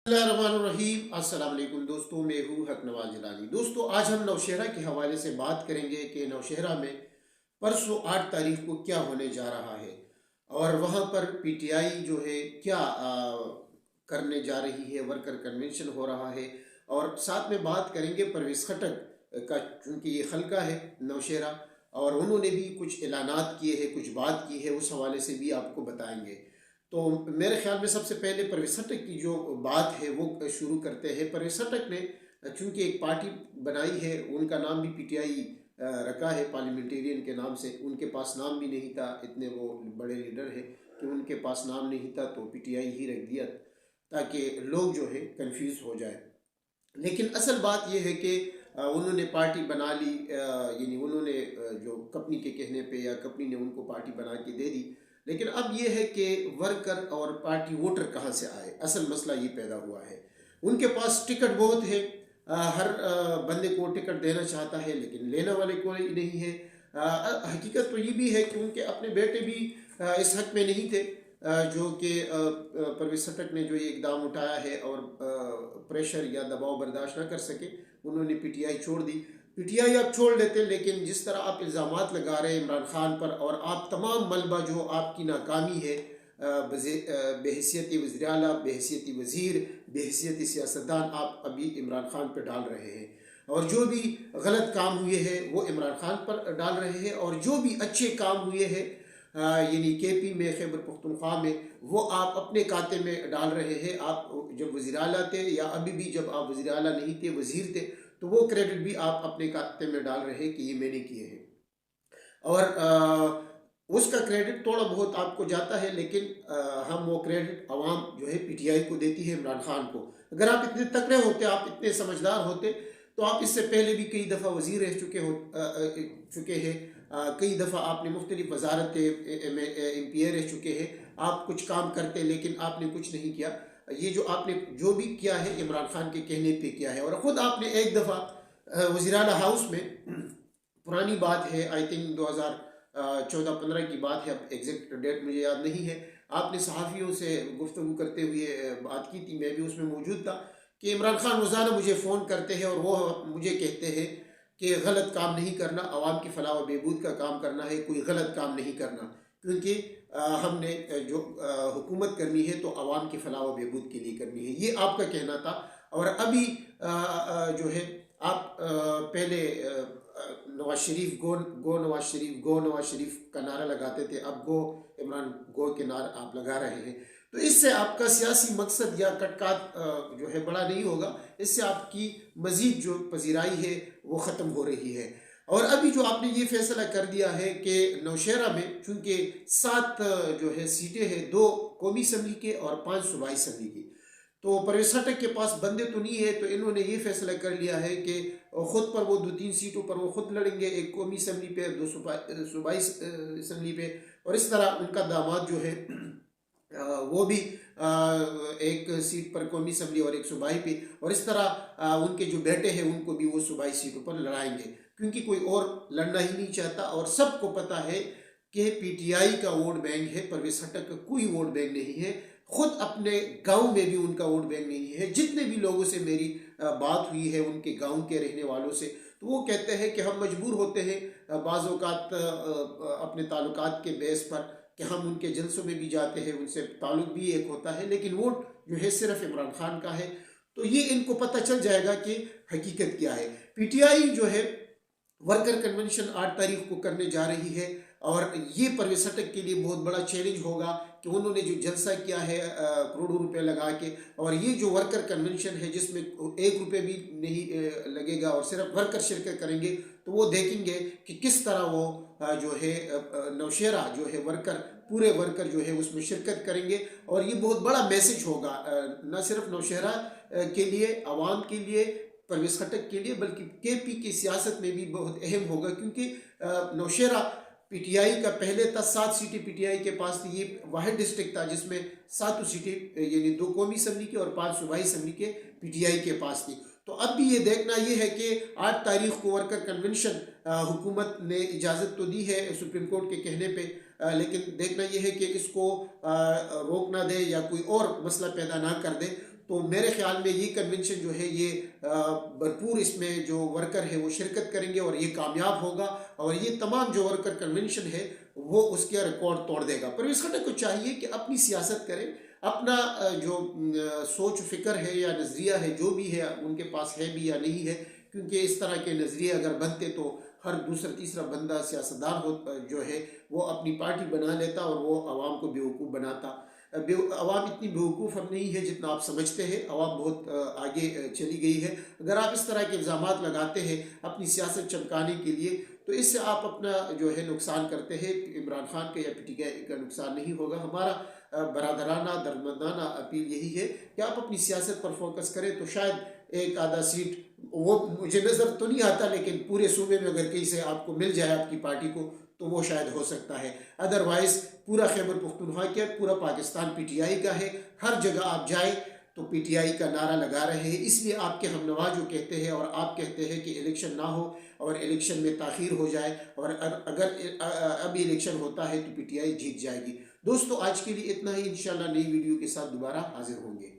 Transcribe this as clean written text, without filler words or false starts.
रहीम अस्सलाम वालेकुम दोस्तों, मैं हूँ हक नवाज जिलानी। दोस्तों, आज हम नौशहरा के हवाले से बात करेंगे कि नौशहरा में परसों 8 तारीख को क्या होने जा रहा है और वहाँ पर पीटीआई जो है क्या करने जा रही है। वर्कर कन्वेंशन हो रहा है और साथ में बात करेंगे परवेज़ खटक का, चूँकि ये हल्का है नौशहरा और उन्होंने भी कुछ ऐलानात किए हैं, कुछ बात की है, उस हवाले से भी आपको बताएंगे। तो मेरे ख्याल में सबसे पहले परवेज़ खटक की जो बात है वो शुरू करते हैं। परवेज़ खटक ने चूंकि एक पार्टी बनाई है, उनका नाम भी पीटीआई रखा है पार्लियामेंटेरियन के नाम से। उनके पास नाम भी नहीं था, इतने वो बड़े लीडर है कि उनके पास नाम नहीं था तो पीटीआई ही रख दिया ताकि लोग जो है कंफ्यूज हो जाए। लेकिन असल बात यह है कि उन्होंने पार्टी बना ली, यानी उन्होंने जो कंपनी के कहने पे या कंपनी ने उनको पार्टी बना के दे दी। लेकिन अब ये है कि वर्कर और पार्टी वोटर कहाँ से आए, असल मसला ये पैदा हुआ है। उनके पास टिकट बहुत है, हर बंदे को टिकट देना चाहता है लेकिन लेने वाले कोई नहीं है। हकीकत तो ये भी है कि उनके अपने बेटे भी इस हक में नहीं थे, जो कि परवेज़ खटक ने जो ये इकदाम उठाया है और प्रेशर या दबाव बर्दाश्त ना कर सके, उन्होंने पीटीआई छोड़ दी। पीटीआई आप छोड़ लेते, लेकिन जिस तरह आप इल्ज़ामात लगा रहे हैं इमरान खान पर और आप तमाम मलबा जो आपकी नाकामी है बहैसियत वज़ीर आला, बहैसियत वज़ीर, बहैसियत सियासतदान, आप अभी इमरान खान पर डाल रहे हैं। और जो भी गलत काम हुए हैं वो इमरान खान पर डाल रहे हैं और जो भी अच्छे काम हुए हैं यानी केपी में, खैबर पख्तूनख्वा में, वो आप अपने खाते में डाल रहे हैं। आप जब वज़ीर आला थे या अभी भी जब आप वज़ीर आला नहीं थे, वज़ीर थे, तो वो क्रेडिट भी आप अपने खाते में डाल रहे हैं कि ये मैंने किए हैं। और उसका क्रेडिट थोड़ा बहुत आपको जाता है, लेकिन हम वो क्रेडिट आवाम जो है पीटीआई को देती है, इमरान खान को। अगर आप इतने तकड़े होते, आप इतने समझदार होते, तो आप इससे पहले भी कई दफ़ा वज़ीर रह चुके हैं, कई दफ़ा आपने मुख्तलिफ वजारत एमपीए रह चुके हैं, आप कुछ काम करते लेकिन आपने कुछ नहीं किया। ये जो आपने जो भी किया है इमरान खान के कहने पे किया है। और ख़ुद आपने एक दफ़ा वज़ीर आला हाउस में, पुरानी बात है, आई थिंक 2014-15 की बात है, अब एग्जैक्ट डेट मुझे याद नहीं है, आपने सहाफ़ियों से गुफ्तगू करते हुए बात की थी, मैं भी उसमें मौजूद था, कि इमरान खान रोज़ाना मुझे फ़ोन करते हैं और वो मुझे कहते हैं कि गलत काम नहीं करना, आवाम की फलाह व बहबूद का काम करना है, कोई गलत काम नहीं करना, क्योंकि हमने जो हुकूमत करनी है तो आवाम की फलाह व बहबूद के लिए करनी है, ये आपका कहना था। और अभी जो है आप पहले नवाज शरीफ गो नवाज शरीफ, गो नवाज शरीफ का नारा लगाते थे, अब गो इमरान गो के नारा आप लगा रहे हैं। तो इससे आपका सियासी मकसद या कटकात जो है बड़ा नहीं होगा, इससे आपकी मजीद जो पजीराई है वो ख़त्म हो रही है। और अभी जो आपने ये फैसला कर दिया है कि नौशहरा में चूंकि 7 जो है सीटें हैं, 2 कौमी असम्बली के और 5 सूबाई असम्बली की, तो परवेज़ खटक के पास बंदे तो नहीं है, तो इन्होंने ये फैसला कर लिया है कि खुद पर वो 2-3 सीटों पर वो खुद लड़ेंगे, एक कौमी असम्बली पे, 2 सूबाई असम्बली पे। और इस तरह उनका दामाद जो है वो भी एक सीट पर कौमी असम्बली और एक सूबाई पे, और इस तरह उनके जो बेटे हैं उनको भी वो सूबाई सीटों पर लड़ाएंगे, क्योंकि कोई और लड़ना ही नहीं चाहता। और सबको पता है कि पीटीआई का वोट बैंक है, परवेज़ खटक का कोई वोट बैंक नहीं है। खुद अपने गांव में भी उनका वोट बैंक नहीं है। जितने भी लोगों से मेरी बात हुई है उनके गांव के रहने वालों से, तो वो कहते हैं कि हम मजबूर होते हैं बाज़ औक़ात अपने ताल्लुकात के बेस पर कि हम उनके जलसों में भी जाते हैं, उनसे ताल्लुक भी एक होता है, लेकिन वोट जो है सिर्फ इमरान खान का है। तो ये इनको पता चल जाएगा कि हकीकत क्या है। पीटीआई जो है वर्कर कन्वेंशन 8 तारीख को करने जा रही है और ये परवेज़ खटक के लिए बहुत बड़ा चैलेंज होगा कि उन्होंने जो जलसा किया है करोड़ों रुपए लगा के, और ये जो वर्कर कन्वेंशन है जिसमें 1 रुपये भी नहीं लगेगा और सिर्फ वर्कर शिरकत करेंगे, तो वो देखेंगे कि किस तरह वो जो है नौशहरा जो है वर्कर, पूरे वर्कर जो है उसमें शिरकत करेंगे। और ये बहुत बड़ा मैसेज होगा न सिर्फ नौशहरा के लिए, आवाम के लिए, परवेज़ खटक के लिए, बल्कि केपी की सियासत में भी बहुत अहम होगा, क्योंकि नौशहरा पीटीआई का पहले था, 7 सीटें पीटीआई के पास थी। ये वाहिद डिस्ट्रिक्ट था जिसमें 7 सीटें यानी 2 कौमी असम्बली के और 5 सूबाई असम्बली के पीटीआई के पास थी। तो अब भी ये देखना ये है कि 8 तारीख को वर्कर कन्वेंशन हुकूमत ने इजाज़त तो दी है सुप्रीम कोर्ट के कहने पे, लेकिन देखना ये है कि इसको रोक ना दे या कोई और मसला पैदा ना कर दे। तो मेरे ख्याल में ये कन्वेंशन जो है ये भरपूर इसमें जो वर्कर है वो शिरकत करेंगे और ये कामयाब होगा और ये तमाम जो वर्कर कन्वेंशन है वो उसके रिकॉर्ड तोड़ देगा। परवेज़ खट्टक को चाहिए कि अपनी सियासत करें, अपना जो सोच फिक्र है या नज़रिया है जो भी है उनके पास है भी या नहीं है, क्योंकि इस तरह के नज़रिए अगर बनते तो हर दूसरा तीसरा बंदा सियासतदान हो जो है वो अपनी पार्टी बना लेता और वो आवाम को बेवकूफ़ बनाता। अवाम इतनी बेवकूफ़ अब नहीं है जितना आप समझते हैं, अवाम बहुत आगे चली गई है। अगर आप इस तरह के इल्ज़ामात लगाते हैं अपनी सियासत चमकाने के लिए तो इससे आप अपना जो है नुकसान करते हैं। इमरान खान का या पीटीआई का नुकसान नहीं होगा। हमारा बरादराना दरमंदाना अपील यही है कि आप अपनी सियासत पर फोकस करें तो शायद एक आधा सीट, वो मुझे नज़र तो नहीं आता, लेकिन पूरे सूबे में अगर कहीं से आपको मिल जाए आपकी पार्टी को तो वो शायद हो सकता है। अदरवाइज़ पूरा खैबर पख्तूनख्वा के पूरा पाकिस्तान पीटीआई का है। हर जगह आप जाए तो पीटीआई का नारा लगा रहे हैं। इसलिए आपके हमनवा जो कहते हैं और आप कहते हैं कि इलेक्शन ना हो और इलेक्शन में ताख़ीर हो जाए और अगर अभी इलेक्शन होता है तो पीटीआई जीत जाएगी। दोस्तों आज के लिए इतना ही। इंशाल्लाह नई वीडियो के साथ दोबारा हाजिर होंगे।